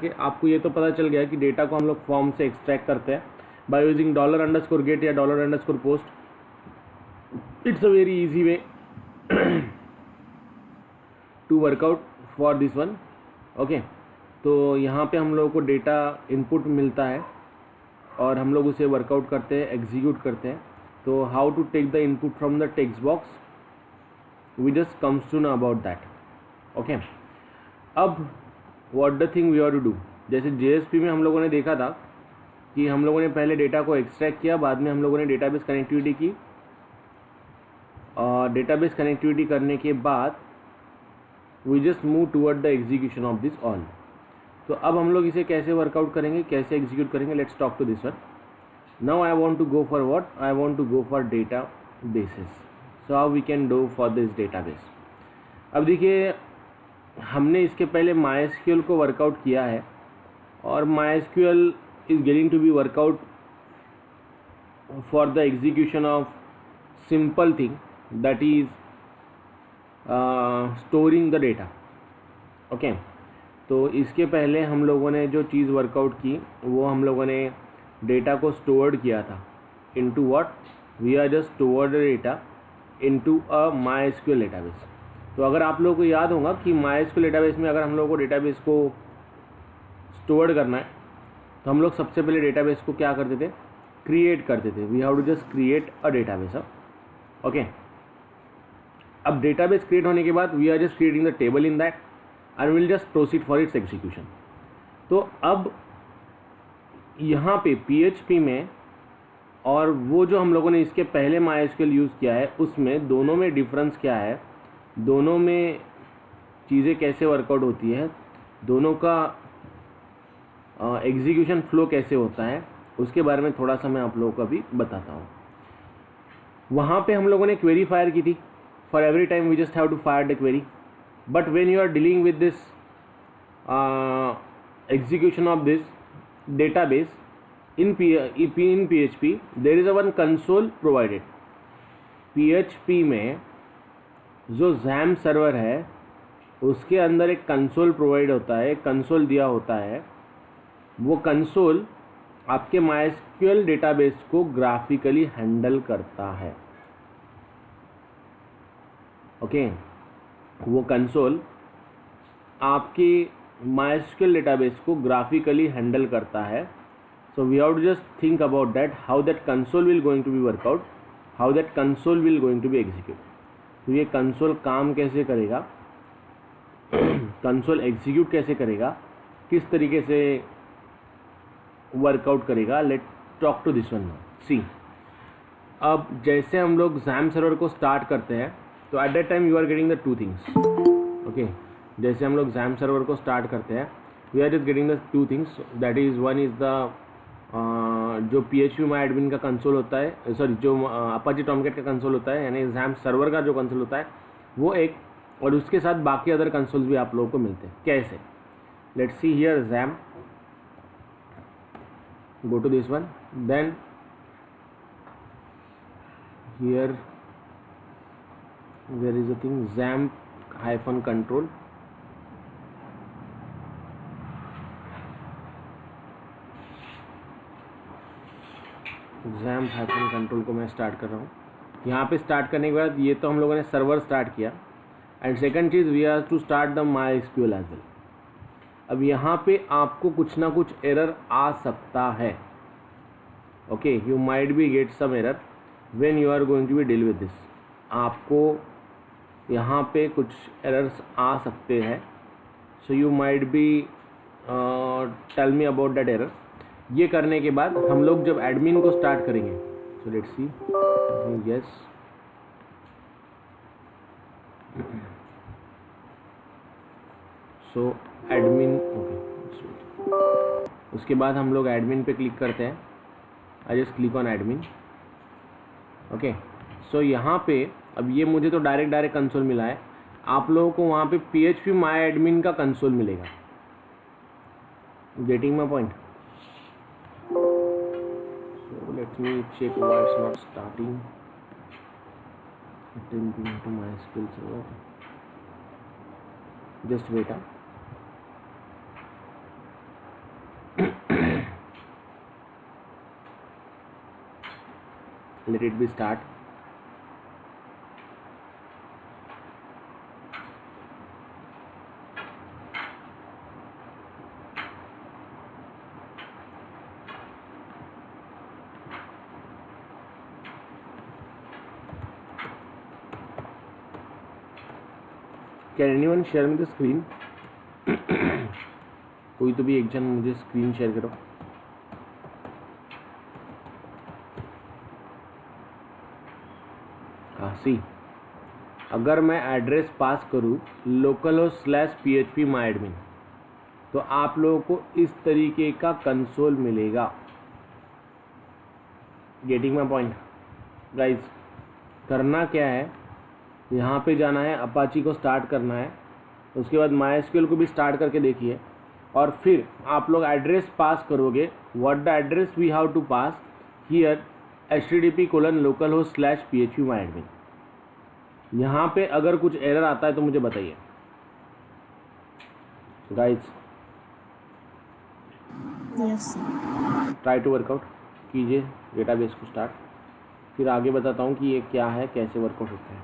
कि आपको ये तो पता चल गया कि डेटा को हम लोग फॉर्म से एक्सट्रैक्ट करते हैं बाय यूजिंग $_get या $_post. It's a very easy way to work out for this one. Okay, तो यहाँ पे हम लोगों को डेटा इनपुट मिलता है और हम लोग उसे वर्कआउट करते हैं, एग्जीक्यूट करते हैं. तो how to take the input from the text box, we just comes to know about that. Okay, अब what the thing we are to do. जैसे JSP में हम लोगों ने देखा था कि हम लोगों ने पहले डेटा को एक्सट्रैक्ट किया, बाद में हम लोगों ने डेटाबेस कनेक्टिविटी की, और डेटाबेस कनेक्टिविटी करने के बाद we just move toward the execution of this all. तो अब हम लोग इसे कैसे वर्कआउट करेंगे, कैसे एग्जीक्यूट करेंगे, let's talk to this one. Now I want to go for what, I want to go for data basis. So how we can do for this database. अब देखिए, हमने इसके पहले MySQL को वर्कआउट किया है और MySQL is getting to be work out for the execution of simple thing that is storing the data. Okay, तो इसके पहले हम लोगों ने जो चीज़ वर्कआउट की वो हम लोगों ने डेटा को स्टोर्ड किया था into what, we are just stored data into a MySQL database. तो अगर आप लोगों को याद होगा कि MySQL डेटाबेस में अगर हम लोगों को डेटाबेस को स्टोर करना है तो हम लोग सबसे पहले डेटाबेस को क्या करते थे, क्रिएट करते थे. We have to just create a database. Okay, अब डेटाबेस क्रिएट होने के बाद we are just creating the table in that and will just proceed for its execution. तो अब यहाँ पे PHP में और वो जो हम लोगों ने इसके पहले MySQL यूज़ किया है उसमें दोनों में डिफरेंस क्या है, दोनों में चीज़ें कैसे वर्कआउट होती है, दोनों का एग्जीक्यूशन फ्लो कैसे होता है, उसके बारे में थोड़ा सा मैं आप लोगों को अभी बताता हूँ. वहाँ पे हम लोगों ने क्वेरी फायर की थी. For every time we just have to fire the query. But when you are dealing with this execution of this database in PHP, there is a one console provided. PHP में जो XAMPP server है उसके अंदर एक console provide होता है, console दिया होता है. वो कंसोल आपके MySQL डेटाबेस को ग्राफिकली हैंडल करता है. ओके, वो कंसोल आपकी MySQL डेटाबेस को ग्राफिकली हैंडल करता है. So we have to just think about that, how that console will going to be work out, how that console will going to be execute. तो ये console काम कैसे करेगा, कंसोल एग्जीक्यूट कैसे करेगा, किस तरीके से वर्कआउट करेगा, let talk to this one now. See, अब जैसे हम लोग XAMPP सर्वर को स्टार्ट करते हैं तो at that time you are getting the two things. Okay, जैसे हम लोग XAMPP सर्वर को स्टार्ट करते हैं we are just getting the two things. That is one is the जो PHP MyAdmin का कंसोल होता है, सॉरी जो Apache Tomcat का कंसोल होता है, यानी XAMPP सर्वर का जो कंसोल होता है वो एक, और उसके साथ बाकी अदर कंसोल्स भी आप लोगों को मिलते हैं. कैसे, let's see here XAMPP, go to this one, then here there is a thing XAMPP-control. XAMPP-control को मैं स्टार्ट कर रहा हूँ. यहाँ पे स्टार्ट करने के बाद ये तो हम लोगों ने सर्वर स्टार्ट किया, एंड सेकंड चीज़ we have to start the MySQL as well. अब यहाँ पे आपको कुछ ना कुछ एरर आ सकता है. Okay, you might be get some error when you are going to be deal with this. आपको यहाँ पे कुछ एरर्स आ सकते हैं. So you might be tell me about that error. ये करने के बाद हम लोग जब एडमिन को स्टार्ट करेंगे, so let's see, yes, so admin. Okay, उसके बाद हम लोग एडमिन पे क्लिक करते हैं. I just click on admin. Okay, so यहाँ पे अब ये मुझे तो डायरेक्ट कंसोल मिला है, आप लोगों को वहाँ पे PHP MyAdmin का कंसोल मिलेगा. Getting my point. So let me check why it's not starting. attempting to MySQL server. Just wait. let it be start. Can anyone share me the screen? कोई तो भी एक जन मुझे स्क्रीन शेयर करो. हाँ सी, अगर मैं एड्रेस पास करूँ localhost/php_myadmin तो आप लोगों को इस तरीके का कंसोल मिलेगा. Getting my point guys? करना क्या है, यहाँ पे जाना है, अपाची को स्टार्ट करना है, उसके बाद MySQL को भी स्टार्ट करके देखिए, और फिर आप लोग एड्रेस पास करोगे. What the address we have to pass here, http:/localhost/php_myadmin. यहाँ पे अगर कुछ एरर आता है तो मुझे बताइए guys. Yes try to work out कीजिए डेटाबेस को स्टार्ट, फिर आगे बताता हूँ कि ये क्या है, कैसे वर्कआउट होता है.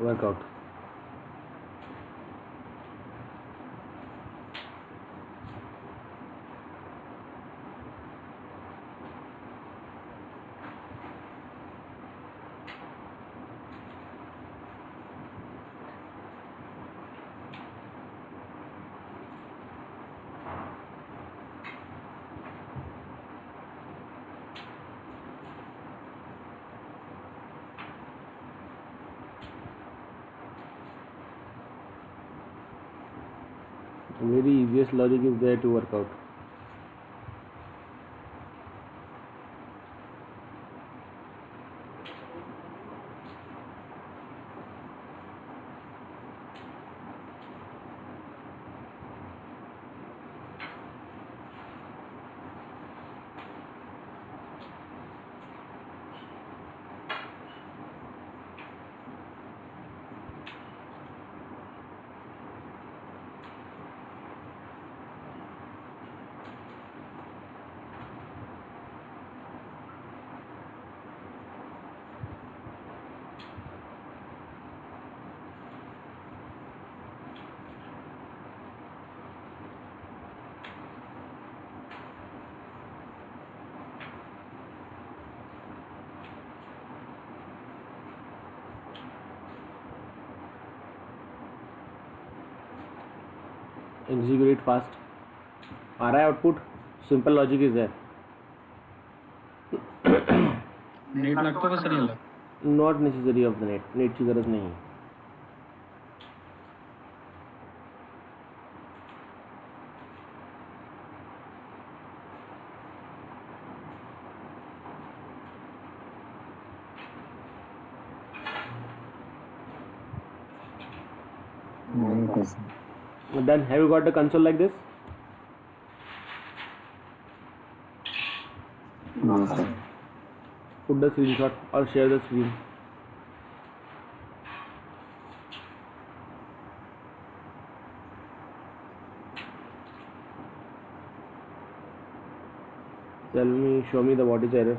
Workout very easiest logic is there to work out. Execute it fast. आ रहा है output. Simple logic is there. Net लागतो का सर याला? Not necessary of the net. नेटची गरज नाही आहे. Done. Have you got the console like this? No, sir. Put the screenshot or share the screen. Show me the what is the error.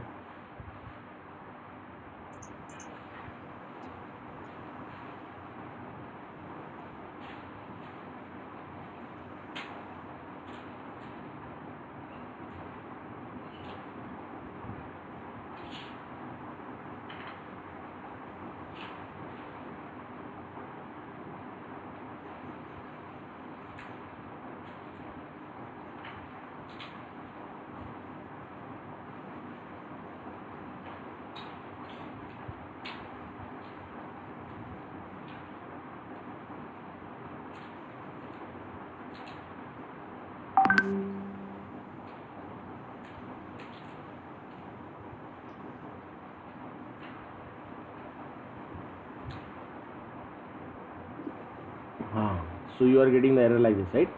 So you are getting the error like this, right?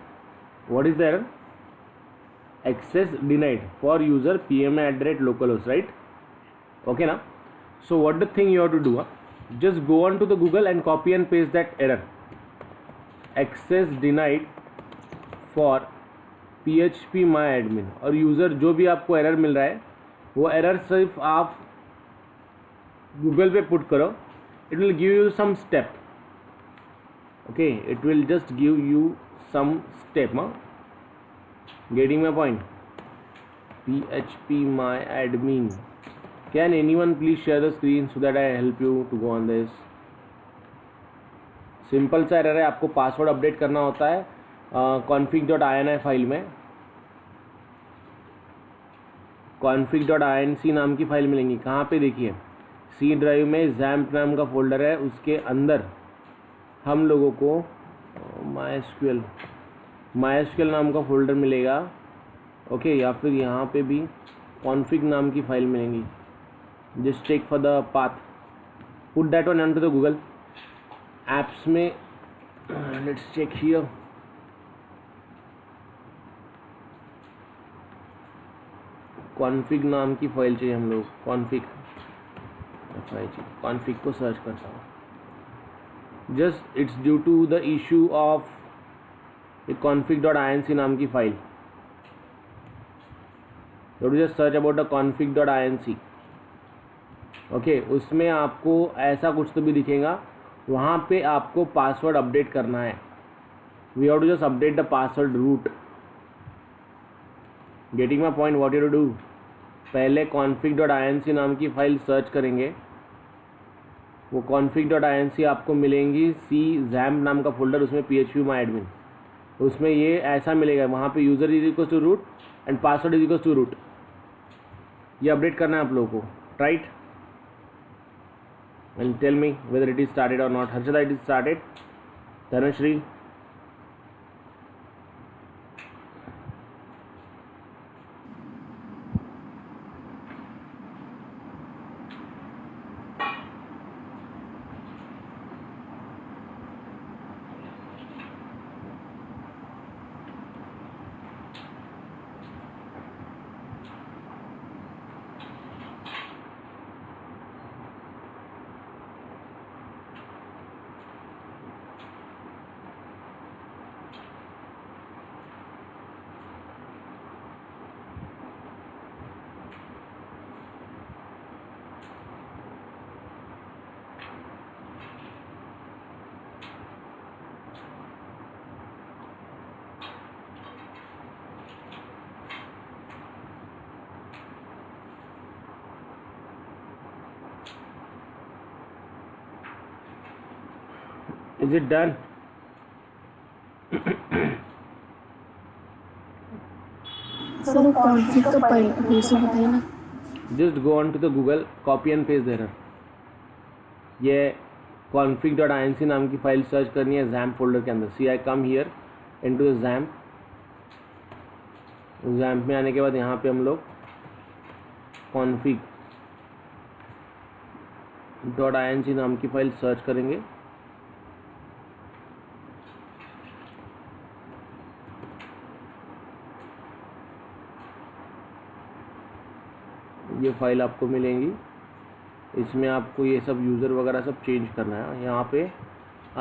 What is the error? Access denied for user pma@localhost, right? Okay now. So what the thing you have to do? Just go on to the Google and copy and paste that error. Access denied for PHP my admin, और user जो भी आपको error मिल रहा है वो error सिर्फ आप Google पे पुट करो, it will give you some step. Okay, it will just give you some step. Getting my point? PHP my admin. Can anyone please share the screen so that I help you to go on this? Simple सा error है, आपको password update करना होता है config.ini file में. config.inc नाम की file मिलेंगी. कहाँ पे? देखिए सी ड्राइव में XAMPP नाम का फोल्डर है, उसके अंदर हम लोगों को MySQL नाम का फोल्डर मिलेगा. ओके, या फिर यहाँ पे भी config नाम की फाइल मिलेंगी. Just check for the path, put that one under the Google apps में. Let's check here. config नाम की फाइल चाहिए हम लोग. config को सर्च करता हूँ. Just it's due to the issue of config.inc नाम की file. Just search about the config.inc. Okay, उसमें आपको ऐसा कुछ तो भी दिखेगा. वहाँ पे आपको पासवर्ड अपडेट करना है. We have to just update the password root. Getting my point? What you to do? पहले config.inc नाम की फाइल सर्च करेंगे. वो config.inc आपको मिलेंगी XAMPP नाम का फोल्डर, उसमें PHP my admin. उसमें ये ऐसा मिलेगा. वहाँ पे user is equal to root and password is equal to root. ये अपडेट करना है आप लोगों को. Right? and tell me whether it is started or not. Harshada, it is started. Dhanashri, is it done? Sir config का पहले से बताइए ना. Just go on to the Google, copy and paste there. ये config.inc नाम की file search करनी है XAMPP फोल्डर के अंदर. See I come here into the XAMPP में आने के बाद यहाँ पे हम लोग config.inc नाम की फाइल सर्च करेंगे. ये फाइल आपको मिलेंगी. इसमें आपको ये सब यूज़र वगैरह सब चेंज करना है. यहाँ पे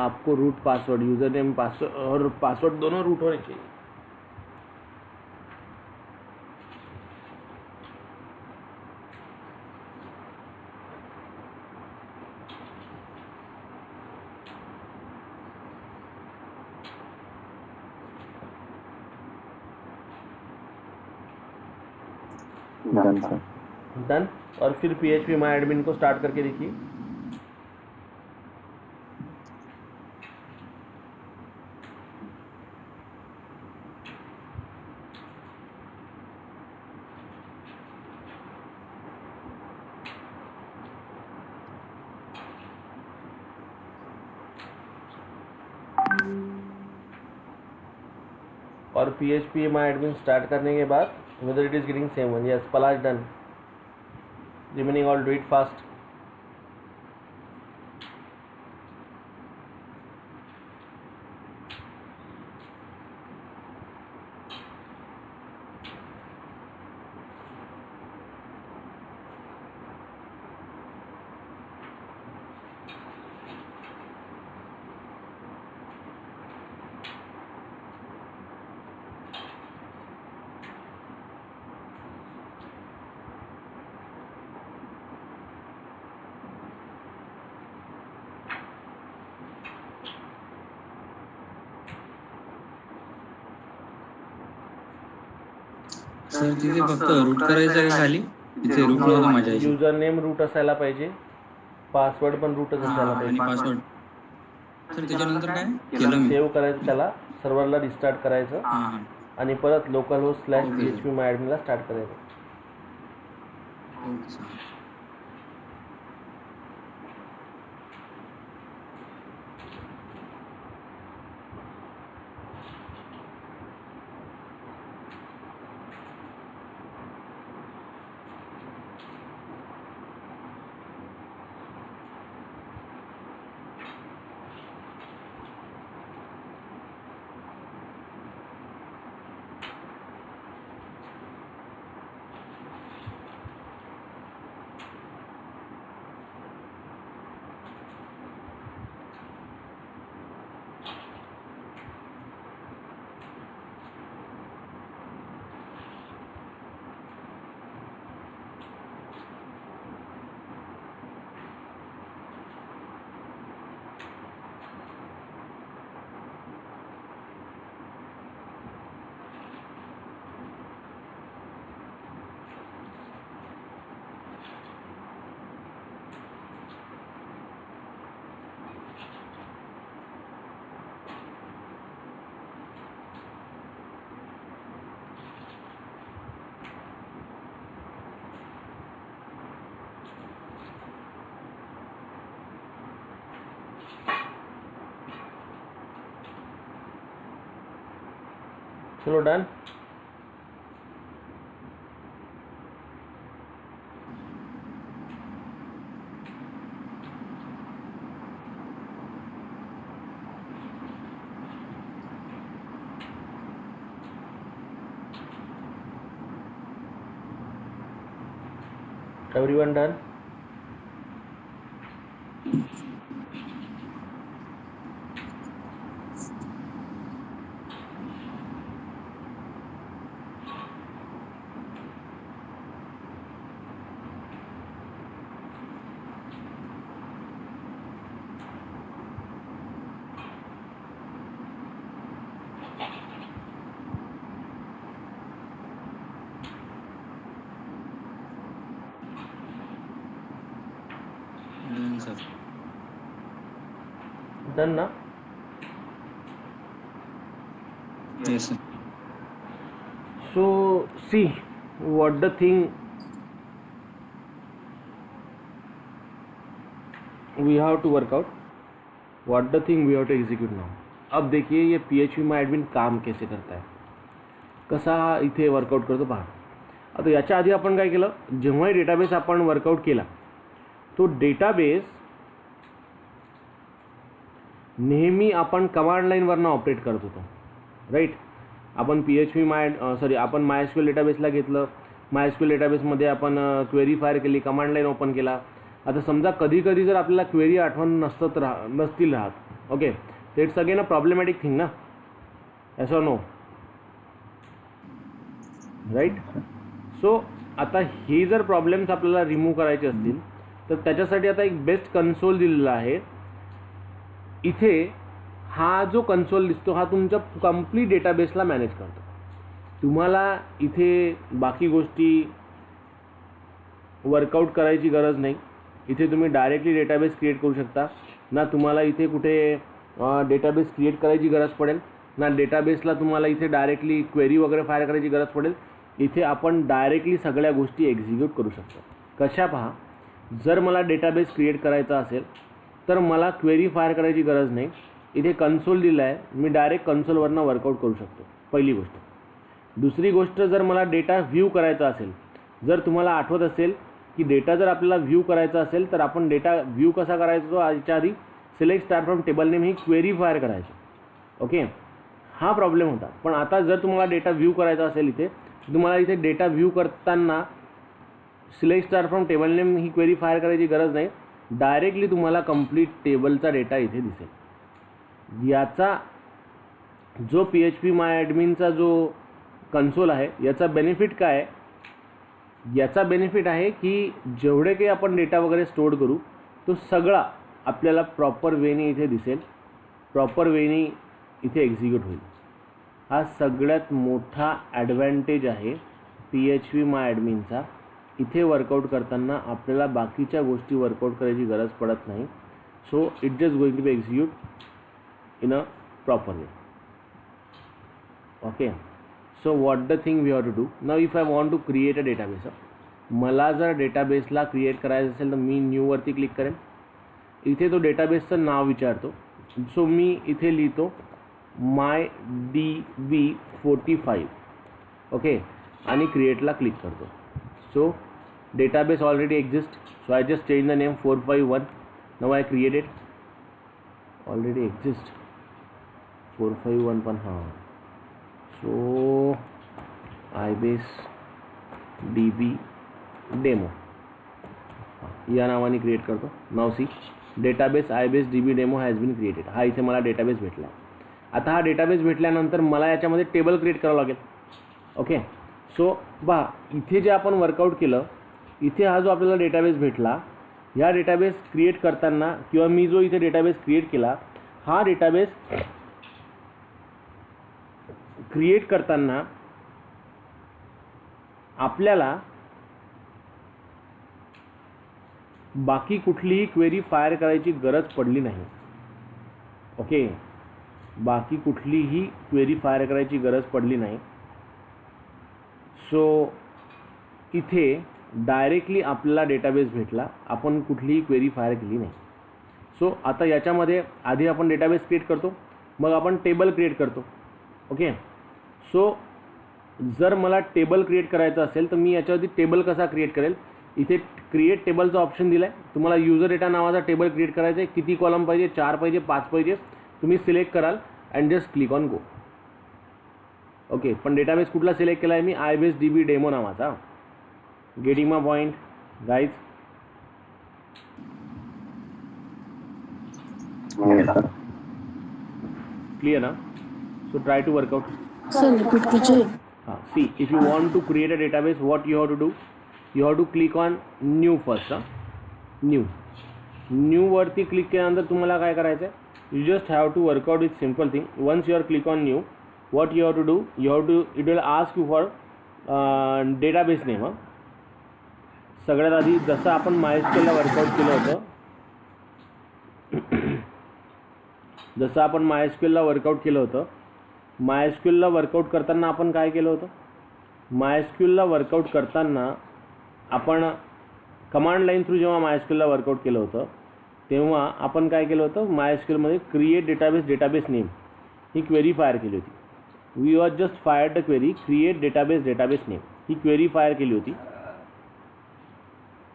आपको root password, user name password और पासवर्ड दोनों रूट होने चाहिए. Done sir. डन. और फिर PHP माई एडमिन को स्टार्ट करके देखिए. और PHP माई एडमिन स्टार्ट करने के बाद whether it is getting same one. Yes, Palash done. Remaining all do it fast. Sir तिथे फक्त रूट करायचं आहे खाली, तिथे रूट नव्हतं माझ्या याची. युजर नेम रूट असायला पाहिजे, पासवर्ड पण रूटच असायला आणि पाहिजे. पासवर्ड सर त्याच्यानंतर काय केलं मी? सेव्ह करायचं, त्याला सर्व्हरला रिस्टार्ट करायचं हां आणि परत local host / okay. PHP MyAdmin start करायचं. Okay sir. चलो done. Everyone done? Done sir. Done ना? Yes sir. So see what the thing we have to work out, what the thing we have to execute now. अब देखिए ये PHP MyAdmin काम कैसे करता है, कसा इथे वर्कआउट करतो पहा. आता याच्या आधी आपण काय केलं, जेव्हाही डेटाबेस आपण वर्कआउट केला तो डेटाबेस नेहमी आपण कमांड लाईनवरनं ऑपरेट करत होतो, राईट. आपण आपण MySQL डेटाबेसला घेतलं, MySQL डेटाबेसमध्ये आपण क्वेरी फायर केली, कमांड लाईन ओपन केला. आता समजा कधी कधी जर आपल्याला क्वेरी आठवण नसतील राहत, ओके, तर it's again a problematic thing ना, असं नो, राईट. सो आता हे जर प्रॉब्लेम्स आपल्याला रिमूव्ह करायचे असतील तर त्याच्यासाठी आता एक बेस्ट कन्सोल दिलेला आहे इथे. हा जो कन्सोल दिसतो हा तुमच्या कंप्लीट डेटाबेसला मॅनेज करतो. तुम्हाला इथे बाकी गोष्टी वर्कआउट करायची गरज नाही. इथे तुम्ही डायरेक्टली डेटाबेस क्रिएट करू शकता ना. तुम्हाला इथे कुठे डेटाबेस क्रिएट करायची गरज पडेल ना, डेटाबेसला तुम्हाला इथे डायरेक्टली क्वेरी वगैरे फायर करायची गरज पडेल. इथे आपण डायरेक्टली सगळ्या गोष्टी एक्झिक्यूट करू शकतो. कशा पहा, जर मला डेटाबेस क्रिएट करायचा असेल तर मला क्वेरी फायर करायची गरज नाही. इथे कन्सोल दिला आहे, मी डायरेक्ट कन्सोलवरनं वर्कआउट करू शकतो, पहिली गोष्ट. दुसरी गोष्ट, जर मला डेटा व्ह्यू करायचा असेल, जर तुम्हाला आठवत असेल की डेटा जर आपल्याला व्ह्यू करायचा असेल तर आपण डेटा व्ह्यू कसा करायचा, तो याच्या आधी select star from table name ही क्वेरी फायर करायची, ओके. हा प्रॉब्लेम होता. पण आता जर तुम्हाला डेटा व्ह्यू करायचा असेल इथे, तुम्हाला इथे डेटा व्ह्यू करताना select star from table name ही क्वेरी फायर करायची गरज नाही. डायरेक्टली तुम्हाला कंप्लीट टेबलचा डेटा इथे दिसेल. याचा जो PHP MyAdminचा जो कन्सोल आहे याचा बेनिफिट काय आहे, याचा बेनिफिट आहे की जेवढे काही आपण डेटा वगैरे स्टोअर करू तो सगळा आपल्याला प्रॉपर वेने इथे दिसेल, प्रॉपर वेने इथे एक्झिक्यूट होईल. हा सगळ्यात मोठा ॲडव्हान्टेज आहे PHP MyAdminचा इथे वर्कआउट करताना आपल्याला बाकीच्या गोष्टी वर्कआउट करायची गरज पडत नाही. So it just going to be execute in a proper way. Okay. So what the thing we have to do now. If I want to create a database, मला जर डेटाबेसला क्रिएट करायचं असेल तर मी न्यूवरती क्लिक करेन. इथे तो डेटाबेसचं नाव विचारतो. सो मी इथे लिहितो MyDB45. ओके. आणि क्रिएटला क्लिक करतो. सो database already exist. So I just change the name 451. Now I created. Already exist 451 पण हां. सो आयबेस DB डेमो या नावाने क्रिएट करतो. नाव see database ibase DB demo has been created. हा इथे मला डेटाबेस भेटला. आता हा डेटाबेस भेटल्यानंतर मला याच्यामध्ये टेबल क्रिएट करावं लागेल. ओके. सो पहा इथे जे आपण वर्कआउट केलं, इथे हा जो आपल्याला डेटाबेस भेटला, ह्या डेटाबेस क्रिएट करताना किंवा मी जो इथे डेटाबेस क्रिएट केला, हा डेटाबेस क्रिएट करताना आपल्याला बाकी कुठलीही क्वेरी फायर करायची गरज पडली नाही. ओके. बाकी कुठलीही क्वेरी फायर करायची गरज पडली नाही. सो इथे डायरेक्टली आपल्याला डेटाबेस भेटला, आपण कुठलीही क्वेरी फायर केली नाही. सो आता याच्यामध्ये आधी आपण डेटाबेस क्रिएट करतो, मग आपण टेबल क्रिएट करतो. ओके. सो जर मला टेबल क्रिएट करायचं असेल तर मी याच्यावरती टेबल कसा क्रिएट करेल, इथे क्रिएट टेबलचा ऑप्शन दिला आहे. तुम्हाला युजर डेटा नावाचा टेबल क्रिएट करायचा आहे. किती कॉलम पाहिजे, 4 पाहिजे, 5 पाहिजे, तुम्ही सिलेक्ट कराल and just click on go. Okay. पण डेटाबेस कुठला सिलेक्ट केला आहे मी, आयबेस DB डेमो नावाचा. Getting my point guys. Clear ना. So try to work out. Sir repeat कीजिए. हाँ. See if you want to create a database, what you have to do, you have to click on new first. New वरती click केल्यानंतर तुम्हाला काय करायचं आहे, you just have to work out with simple thing. Once you are click on new, what you have to do, it will ask you for database name. सगळ्यात आधी जसं आपण MySQL ला वर्कआउट केलं होतं, जसं आपण MySQL ला वर्कआउट केलं होतं, MySQL ला वर्कआउट करताना आपण काय केलं होतं, MySQL ला वर्कआउट करताना आपण कमांड लाईन थ्रू जेव्हा MySQL ला वर्कआउट केलं होतं तेव्हा आपण काय केलं होतं, MySQL क्रिएट डेटाबेस नेम ही क्वेरी फायर केली होती. We was just fire the query create database name ही क्वेरी फायर केली होती.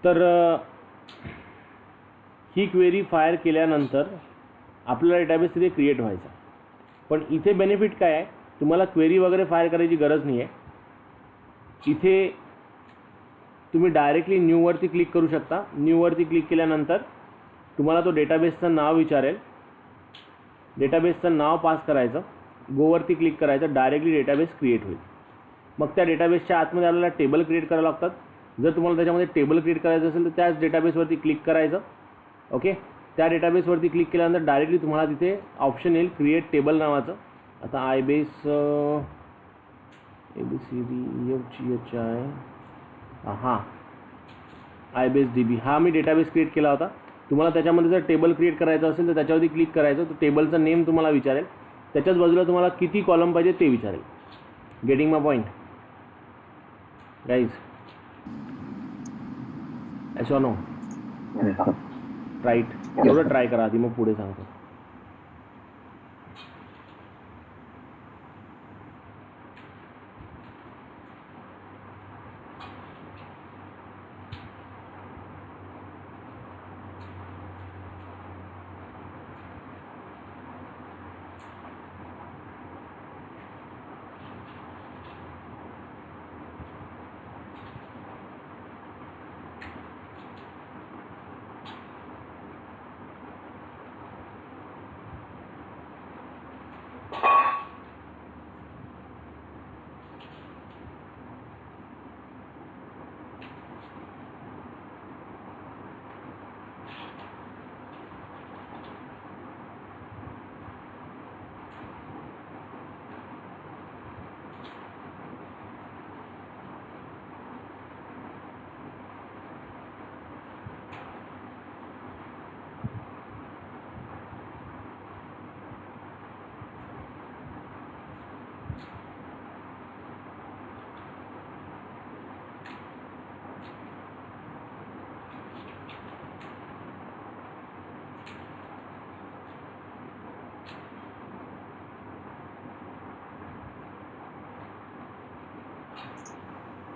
तर ही क्वेरी फायर केल्यानंतर आपल्याला डेटाबेस तिथे क्रिएट व्हायचा. पण इथे बेनिफिट काय आहे, तुम्हाला क्वेरी वगैरे फायर करायची गरज नाही आहे. इथे तुम्ही डायरेक्टली न्यूवरती क्लिक करू शकता. न्यूवरती क्लिक केल्यानंतर तुम्हाला तो डेटाबेसचं नाव विचारेल, डेटाबेसचं नाव पास करायचं, गोवरती क्लिक करायचं, डायरेक्टली डेटाबेस क्रिएट होईल. मग त्या डेटाबेसच्या आतमध्ये आपल्याला टेबल क्रिएट करावं लागतात. जर तुम्हाला त्याच्यामध्ये टेबल क्रिएट करायचं असेल तर त्याच डेटाबेसवरती क्लिक करायचं. ओके. त्या डेटाबेसवरती क्लिक केल्यानंतर डायरेक्टली तुम्हाला तिथे ऑप्शन येईल क्रिएट टेबल नावाचं. आता आयबेस ABCDEFGHI हां आयबेस DB हा मी डेटाबेस क्रिएट केला होता. तुम्हाला त्याच्यामध्ये जर टेबल क्रिएट करायचं असेल तर त्याच्यावरती क्लिक करायचं. तो टेबलचं नेम तुम्हाला विचारेल, त्याच्याच बाजूला तुम्हाला किती कॉलम पाहिजे ते विचारेल. Getting my point guys. Yes or no. Right. एवढं ट्राय करा आधी, मग पुढे सांगतो.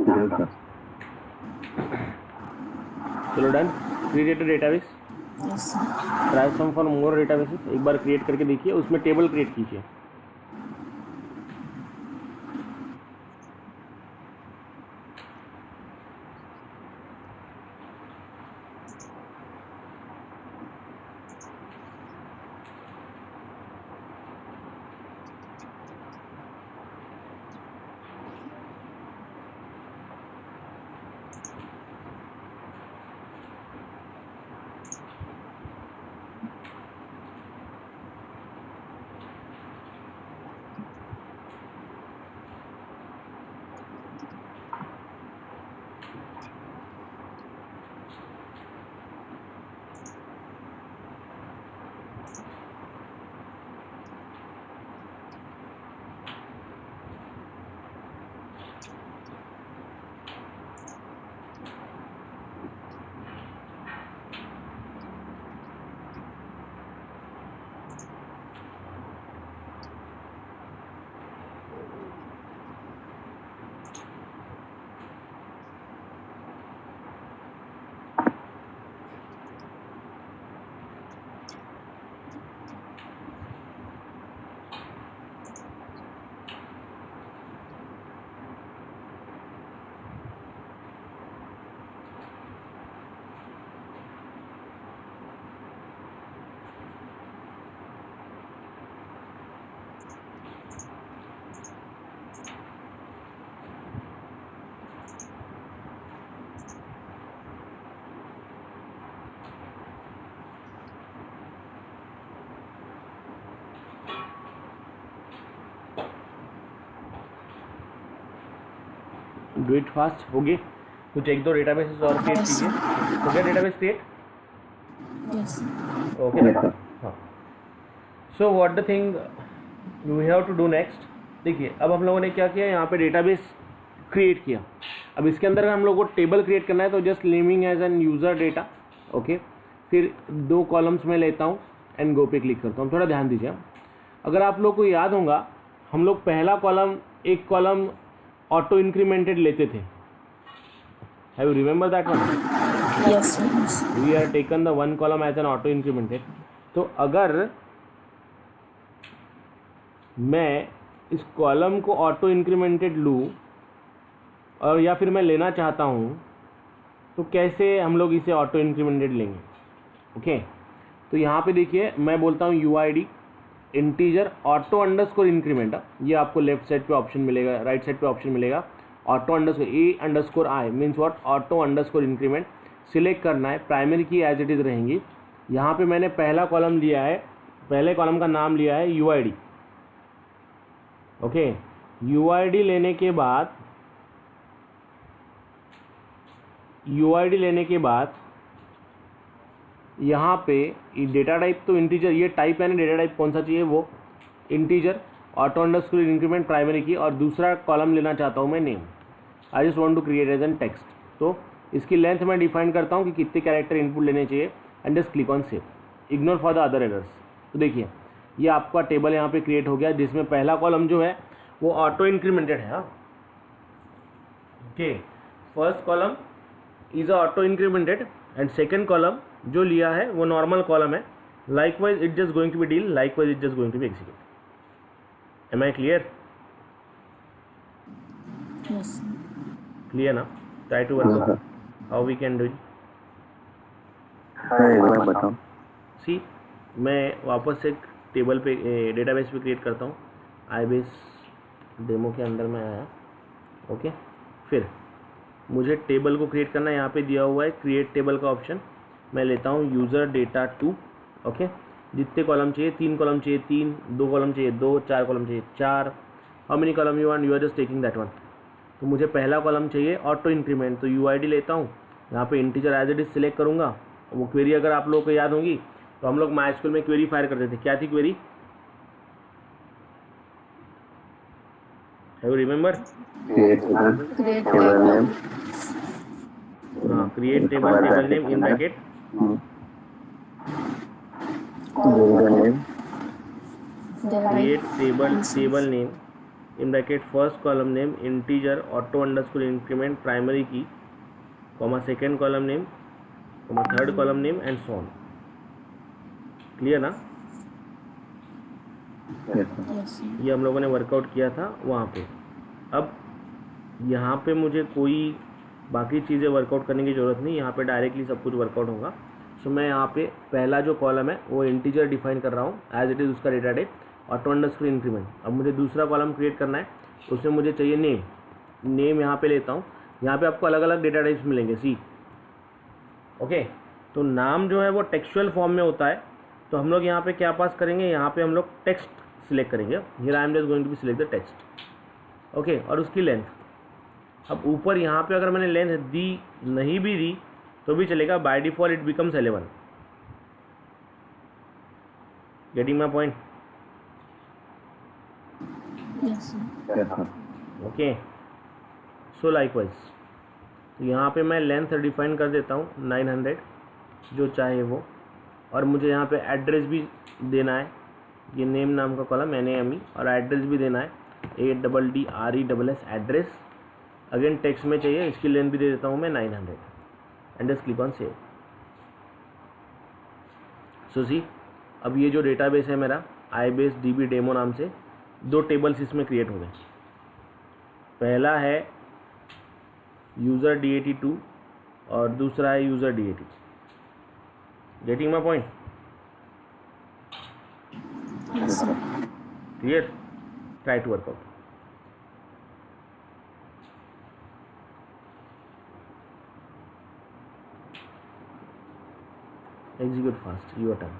Yes, sir. चलो done. Create a database. Yes, sir. Transform for more databases एक बार क्रिएट करके देखिए, उसमें टेबल क्रिएट कीजिए. Do it fast. हो गए कुछ एक दो डेटाबेसेस और क्रिएट Yes, कीजिए. sir. हो गया database create. Yes, sir. Okay. Yes, sir. हाँ. So what the thing we have to do next. देखिए अब हम लोगों ने क्या किया, यहाँ पे डेटाबेस क्रिएट किया. अब इसके अंदर हम लोग को टेबल क्रिएट करना है, तो just naming as an user data. Okay. फिर 2 कॉलम्स में लेता हूँ एंड गो पे क्लिक करता हूँ. थोड़ा ध्यान दीजिए. अगर आप लोग को याद होगा, हम लोग पहला कॉलम एक कॉलम ऑटो इंक्रीमेंटेड लेते थे. Have you remember that one? Yes, sir. Yes. We are taken the 1 column as an auto incremented. तो अगर मैं इस कॉलम को ऑटो इंक्रीमेंटेड लूँ और या फिर मैं लेना चाहता हूँ, तो कैसे हम लोग इसे ऑटो इंक्रीमेंटेड लेंगे. ओके. तो यहाँ पे देखिए मैं बोलता हूँ UID integer auto underscore increment. ये आपको लेफ्ट साइड पे ऑप्शन मिलेगा, राइट साइड पे ऑप्शन मिलेगा. Auto underscore A_I means what, auto underscore increment. Select करना है, प्राइमरी की एज इट इज़ रहेंगी. यहाँ पे मैंने पहला कॉलम लिया है, पहले कॉलम का नाम लिया है UID. ओके. UID लेने के बाद यहाँ पे डेटा टाइप तो इंटीजर, ये टाइप है ना, डेटा टाइप कौन सा चाहिए वो integer, auto underscore increment primary key, और दूसरा कॉलम लेना चाहता हूँ मैं name. I just want to create as an text. तो इसकी लेंथ मैं डिफाइन करता हूँ कि कितने कैरेक्टर इनपुट लेने चाहिए and just click on save. Ignore for the other errors. तो देखिए ये आपका टेबल यहाँ पे क्रिएट हो गया, जिसमें पहला कॉलम जो है वो ऑटो इंक्रीमेंटेड है. Okay. First column is auto incremented and second column जो लिया है वो नॉर्मल कॉलम है. Likewise it just going to be deal, likewise it just going to be execute. Am I clear? Yes, sir. Clear ना? Try to work how we can do it. Sir एक बार बताओ. सी मैं वापस एक table पे database पे create करता हूँ. आईबेस डेमो के अंदर में आया. ओके. फिर मुझे टेबल को क्रिएट करना है, यहाँ पे दिया हुआ है क्रिएट टेबल का ऑप्शन. मैं लेता हूँ यूज़र डेटा 2. ओके. जितने कॉलम चाहिए, 3 कॉलम चाहिए 3, 2 कॉलम चाहिए 2, 4 कॉलम चाहिए 4. How many column you want, you are just taking that one. तो मुझे पहला कॉलम चाहिए ऑटो इंक्रीमेंट, तो UID लेता हूँ. यहाँ पे integer as it is select करूँगा. वो क्वेरी अगर आप लोगों को याद होगी तो हम लोग MySQL में क्वेरी फायर करते थे. क्या थी query? Have you remember? Create table name. हाँ, create table name in bracket User name. Create table name in bracket first column name integer auto underscore increment primary key comma second column name comma third column name and so on. Clear ना? Yes, sir. Yes, sir. ये हम लोगों ने workout किया था वहाँ पे। अब यहाँ पे मुझे कोई बाकी चीज़ें वर्कआउट करने की ज़रूरत नहीं, यहाँ पे डायरेक्टली सब कुछ वर्कआउट होगा। सो मैं यहाँ पे पहला जो कॉलम है वो इंटीजर डिफाइन कर रहा हूँ एज इट इज़ उसका data type auto underscore increment. अब मुझे दूसरा कॉलम क्रिएट करना है, उसमें मुझे चाहिए नेम यहाँ पे लेता हूँ। यहाँ पे आपको अलग अलग डेटा टाइप्स मिलेंगे सी। ओके, तो नाम जो है वो टेक्सचुअल फॉर्म में होता है, तो हम लोग यहाँ पे क्या पास करेंगे, यहाँ पे हम लोग टेक्स्ट सिलेक्ट करेंगे। Here I am just going to be select the text. Okay, और उसकी लेंथ। अब ऊपर यहाँ पे अगर मैंने लेंथ दी नहीं भी दी तो भी चलेगा, by default it becomes 11। Getting my point? Yes, sir. Yes, sir. Okay, so likewise तो यहाँ पे मैं लेंथ डिफाइन कर देता हूँ 900 जो चाहे वो, और मुझे यहाँ पे एड्रेस भी देना है, ये नेम नाम का कॉलम NAME, और एड्रेस भी देना है ADDRESS एड्रेस। अगेन टेक्स्ट में चाहिए, इसकी लेंथ भी दे देता हूँ मैं 900 and just click on save. So see, अब ये जो डेटाबेस है मेरा iBase DB डेमो नाम से, दो टेबल्स इसमें क्रिएट हो गए। पहला है यूज़र DAT2 और दूसरा है user DAT। Getting my point? Yes, sir. Clear? Try to work out. Execute fast, your turn.